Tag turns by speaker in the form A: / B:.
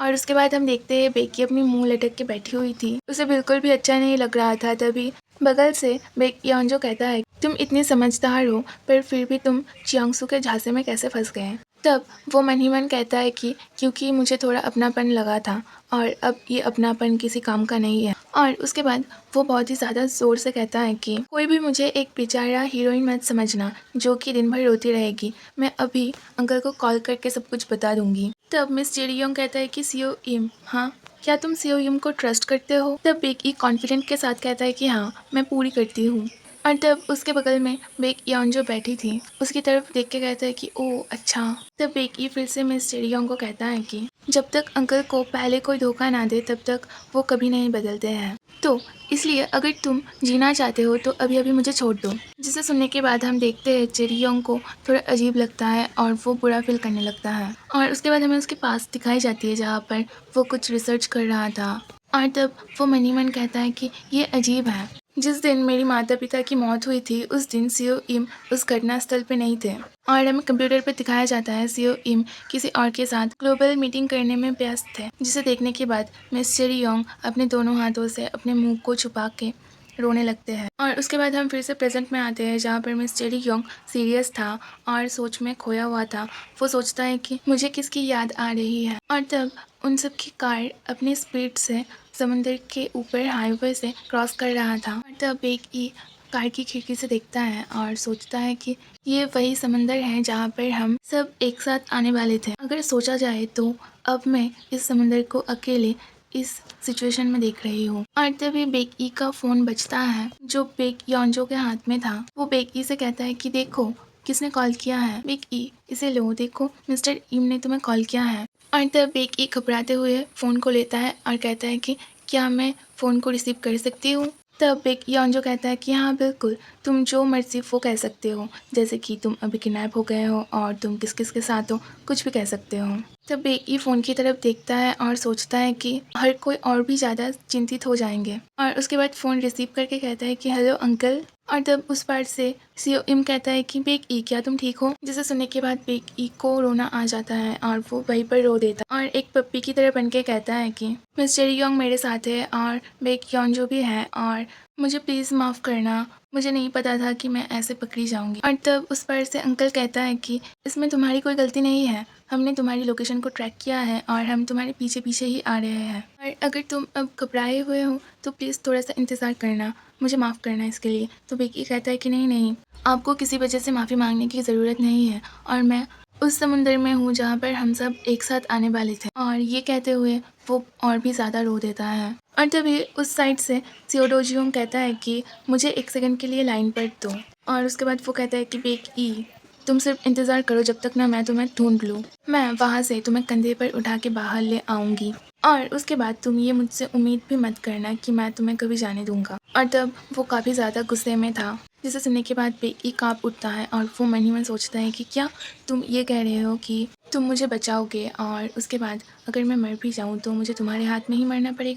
A: और उसके बाद हम देखते हैं बेकी अपनी मुंह लटक के बैठी हुई थी, उसे बिल्कुल भी अच्छा नहीं लग रहा था। तभी बगल से योंजो कहता है, तुम इतने समझदार हो पर फिर भी तुम चियांगसू के झांसे में कैसे फंस गए। तब वो मन ही मन कहता है कि क्योंकि मुझे थोड़ा अपनापन लगा था और अब ये अपनापन किसी काम का नहीं है। और उसके बाद वो बहुत ही ज़्यादा ज़ोर से कहता है कि कोई भी मुझे एक बेचारा हीरोइन मत समझना जो कि दिन भर रोती रहेगी, मैं अभी अंकल को कॉल करके सब कुछ बता दूंगी। तब मिस जेरियोंग कहता है कि सीओ इम, हाँ क्या तुम सीओ इम को ट्रस्ट करते हो। तब बेकी कॉन्फिडेंट के साथ कहता है कि हाँ मैं पूरी करती हूँ। और तब उसके बगल में योंजो बैठी थी, उसकी तरफ देख के कहता है कि ओह अच्छा। तब बेकी फिर से मिस जेरियोंग को कहता है कि जब तक अंकल को पहले कोई धोखा ना दे तब तक वो कभी नहीं बदलते हैं, तो इसलिए अगर तुम जीना चाहते हो तो अभी अभी मुझे छोड़ दो। जिसे सुनने के बाद हम देखते हैं जेरियोंग को थोड़ा अजीब लगता है और वो बुरा फील करने लगता है। और उसके बाद हमें उसके पास दिखाई जाती है जहाँ पर वो कुछ रिसर्च कर रहा था। और तब वो मन ही मन कहता है कि ये अजीब है, जिस दिन मेरी माता पिता की मौत हुई थी उस दिन सीओ इम उस घटना स्थल पे नहीं थे। और हमें कंप्यूटर पे दिखाया जाता है सीओ इम किसी और के साथ ग्लोबल मीटिंग करने में व्यस्त थे, जिसे देखने के बाद मिस जेरियोंग अपने दोनों हाथों से अपने मुंह को छुपा के रोने लगते हैं। और उसके बाद हम फिर से प्रेजेंट में आते हैं जहाँ पर मिस जेरियोंग सीरियस था और सोच में खोया हुआ था। वो सोचता है कि मुझे किसकी याद आ रही है। और तब उन सब की कार अपनी स्पीड से समुद्र के ऊपर हाईवे से क्रॉस कर रहा था। और तब एक कार की खिड़की से देखता है और सोचता है कि ये वही समंदर है जहाँ पर हम सब एक साथ आने वाले थे। अगर सोचा जाए तो अब मैं इस समंदर को अकेले इस सिचुएशन में देख रही हूँ। और तभी बेकी का फोन बजता है जो योंजो के हाथ में था। वो बेकी से कहता है कि देखो किसने कॉल किया है। बेकी इसे लो, देखो मिस्टर इम ने तुम्हें कॉल किया है। और तब बेकी घबराते हुए फ़ोन को लेता है और कहता है कि क्या मैं फ़ोन को रिसीव कर सकती हूँ। तब योंजो कहता है कि हाँ बिल्कुल, तुम जो मर्जी वो कह सकते हो, जैसे कि तुम अभी किडनैप हो गए हो और तुम किस किस के साथ हो, कुछ भी कह सकते हो। तब बेकी फ़ोन की तरफ देखता है और सोचता है कि हर कोई और भी ज़्यादा चिंतित हो जाएंगे। और उसके बाद फ़ोन रिसीव करके कहता है कि हेलो अंकल। और तब उस पार से सीओ इम कहता है कि बेकी क्या तुम ठीक हो। जिसे सुनने के बाद बेकी को रोना आ जाता है और वो वहीं पर रो देता है और एक पप्पी की तरह बनके कहता है कि मिस जेरियोंग मेरे साथ है और योंजो भी है और मुझे प्लीज़ माफ़ करना, मुझे नहीं पता था कि मैं ऐसे पकड़ी जाऊंगी। और तब उस पर से अंकल कहता है कि इसमें तुम्हारी कोई गलती नहीं है, हमने तुम्हारी लोकेशन को ट्रैक किया है और हम तुम्हारे पीछे पीछे ही आ रहे हैं। और अगर तुम अब घबराए हुए हो तो प्लीज़ थोड़ा सा इंतज़ार करना, मुझे माफ़ करना इसके लिए। तो बेकी कहता है कि नहीं नहीं, आपको किसी वजह से माफ़ी मांगने की ज़रूरत नहीं है और मैं उस समुंदर में हूँ जहाँ पर हम सब एक साथ आने वाले थे। और ये कहते हुए वो और भी ज़्यादा रो देता है। और तभी उस साइड से सियोडोजियोंग कहता है कि मुझे 1 सेकंड के लिए लाइन पर दो। और उसके बाद वो कहता है कि बेकी तुम सिर्फ इंतज़ार करो जब तक ना मैं तुम्हें ढूंढ लूँ, मैं वहाँ से तुम्हें कंधे पर उठा के बाहर ले आऊँगी और उसके बाद तुम ये मुझसे उम्मीद भी मत करना कि मैं तुम्हें कभी जाने दूंगा। और तब वो काफ़ी ज़्यादा गुस्से में था, जिसे सुनने के बाद बेकी काँप उठता है और वो मन ही मन सोचता है कि क्या तुम ये कह रहे हो कि तुम मुझे बचाओगे और उसके बाद अगर मैं मर भी जाऊँ तो मुझे तुम्हारे हाथ में ही मरना पड़ेगा।